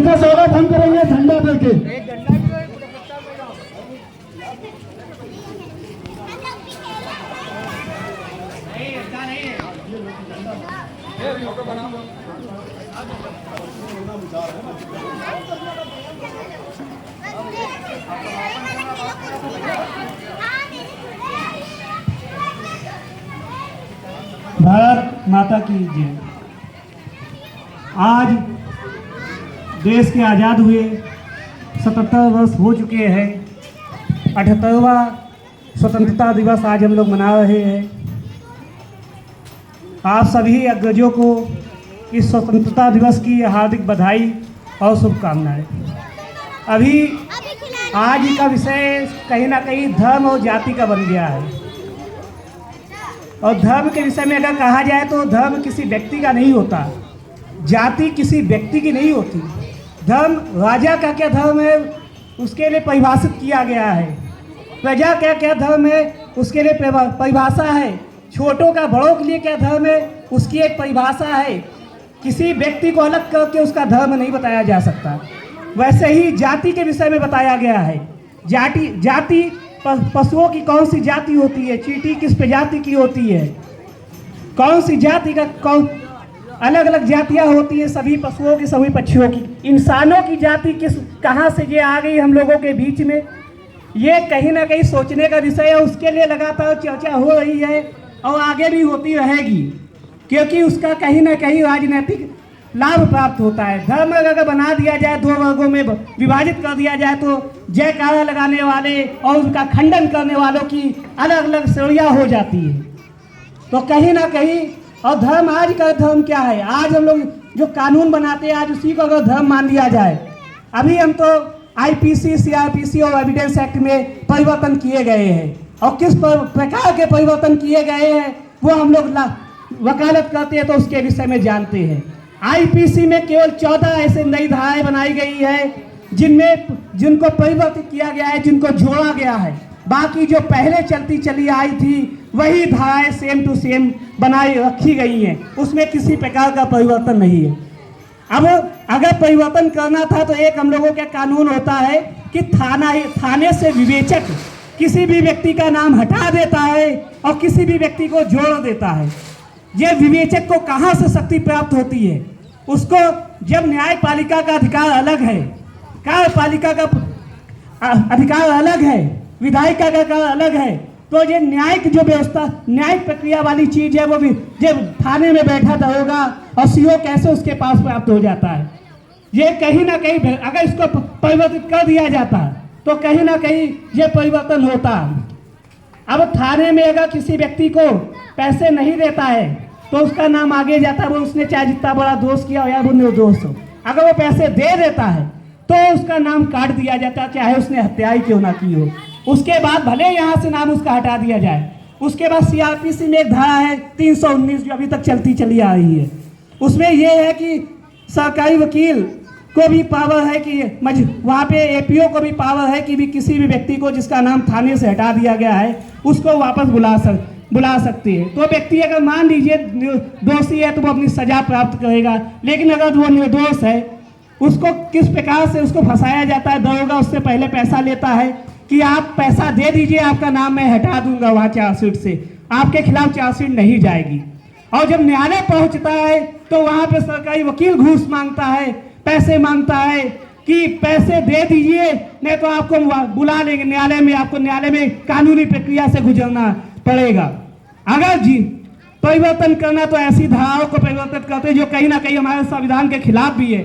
इनका स्वागत हम करेंगे झंडा देके। भारत माता की जय। आज देश के आज़ाद हुए 77 वर्ष हो चुके हैं। 78वां स्वतंत्रता दिवस आज हम लोग मना रहे हैं। आप सभी अग्रजों को इस स्वतंत्रता दिवस की हार्दिक बधाई और शुभकामनाएं। अभी आज का विषय कहीं ना कहीं धर्म और जाति का बन गया है, और धर्म के विषय में अगर कहा जाए तो धर्म किसी व्यक्ति का नहीं होता, जाति किसी व्यक्ति की नहीं होती। धर्म राजा का क्या धर्म है उसके लिए परिभाषित किया गया है, प्रजा का क्या धर्म है उसके लिए परिभाषा है, छोटों का बड़ों के लिए क्या धर्म है उसकी एक परिभाषा है। किसी व्यक्ति को अलग करके उसका धर्म नहीं बताया जा सकता। वैसे ही जाति के विषय में बताया गया है। जाति पशुओं की कौन सी जाति होती है, चींटी किस प्रजाति की होती है, कौन सी जाति का अलग अलग जातियां होती हैं सभी पशुओं की सभी पक्षियों की। इंसानों की जाति कहाँ से ये आ गई हम लोगों के बीच में, ये कहीं ना कहीं सोचने का विषय है। उसके लिए लगातार चर्चा हो रही है और आगे भी होती रहेगी, क्योंकि उसका कहीं ना कहीं राजनीतिक लाभ प्राप्त होता है। धर्म अगर बना दिया जाए, दो वर्गों में विभाजित कर दिया जाए तो जयकारा लगाने वाले और उसका खंडन करने वालों की अलग अलग श्रेणियाँ हो जाती है। तो कहीं ना कहीं, और धर्म, आज का धर्म क्या है, आज हम लोग जो कानून बनाते हैं आज उसी को अगर धर्म मान लिया जाए। अभी हम तो IPC, CRPC और एविडेंस एक्ट में परिवर्तन किए गए हैं, और किस प्रकार के परिवर्तन किए गए हैं वो हम लोग वकालत करते हैं तो उसके विषय में जानते हैं। IPC में केवल 14 ऐसे नई धाराएं बनाई गई है जिनको परिवर्तित किया गया है, जिनको जोड़ा गया है। बाकी जो पहले चलती चली आई थी वही धाराएं सेम टू सेम बनाई रखी गई हैं, उसमें किसी प्रकार का परिवर्तन नहीं है। अब अगर परिवर्तन करना था तो एक हम लोगों का कानून होता है कि थाने से विवेचक किसी भी व्यक्ति का नाम हटा देता है और किसी भी व्यक्ति को जोड़ देता है। ये विवेचक को कहाँ से शक्ति प्राप्त होती है? उसको जब न्यायपालिका का अधिकार अलग है, कार्यपालिका का अधिकार अलग है, विधायिका का अधिकार अलग है, तो ये न्यायिक जो व्यवस्था, न्यायिक प्रक्रिया वाली चीज है वो भी जब थाने में बैठा था होगा और CO कैसे उसके पास प्राप्त हो जाता है। ये कहीं ना कहीं अगर इसको परिवर्तित कर दिया जाता तो कहीं ना कहीं ये परिवर्तन होता। अब थाने में अगर किसी व्यक्ति को पैसे नहीं देता है तो उसका नाम आगे जाता है, वो उसने चाहे जितना बड़ा दोष किया हो या वो निर्दोष हो। अगर वो पैसे दे देता है तो उसका नाम काट दिया जाता है, चाहे उसने हत्या ही क्यों ना की हो। उसके बाद भले यहाँ से नाम उसका हटा दिया जाए। उसके बाद CRPC में एक धारा है 319 जो अभी तक चलती चली आ रही है। उसमें यह है कि सरकारी वकील को भी पावर है कि वहाँ पे APO को भी पावर है कि भी किसी भी व्यक्ति को जिसका नाम थाने से हटा दिया गया है उसको वापस बुला सकती है। तो व्यक्ति अगर मान लीजिए दोषी है तो वो अपनी सजा प्राप्त करेगा, लेकिन अगर वो निर्दोष है उसको किस प्रकार से उसको फंसाया जाता है। दरोगा उससे पहले पैसा लेता है कि आप पैसा दे दीजिए, आपका नाम मैं हटा दूंगा वहाँ चार्जशीट से, आपके खिलाफ चार्जशीट नहीं जाएगी। और जब न्यायालय पहुँचता है तो वहाँ पे सरकारी वकील घूस मांगता है, पैसे मांगता है कि पैसे दे दीजिए नहीं तो आपको बुला लेंगे न्यायालय में, आपको न्यायालय में कानूनी प्रक्रिया से गुजरना पड़ेगा। अगर परिवर्तन करना तो ऐसी धाराओं को परिवर्तित करते जो कहीं ना कहीं हमारे संविधान के खिलाफ भी है।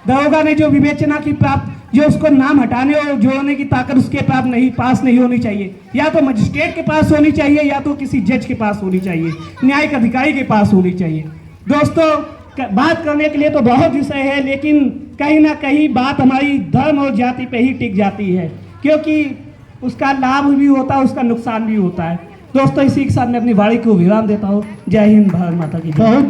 दरोगा ने जो विवेचना की प्राप्त, जो उसको नाम हटाने और जोड़ने की ताकत उसके पास नहीं होनी चाहिए, या तो मजिस्ट्रेट के पास होनी चाहिए या तो किसी जज के पास होनी चाहिए, न्यायिक अधिकारी के पास होनी चाहिए। दोस्तों, बात करने के लिए तो बहुत विषय है, लेकिन कहीं ना कहीं बात हमारी धर्म और जाति पे ही टिक जाती है, क्योंकि उसका लाभ भी होता है, उसका नुकसान भी होता है। दोस्तों, इसी के साथ मैं अपनी वाणी को विराम देता हूँ। जय हिंद, भारत माता की जय।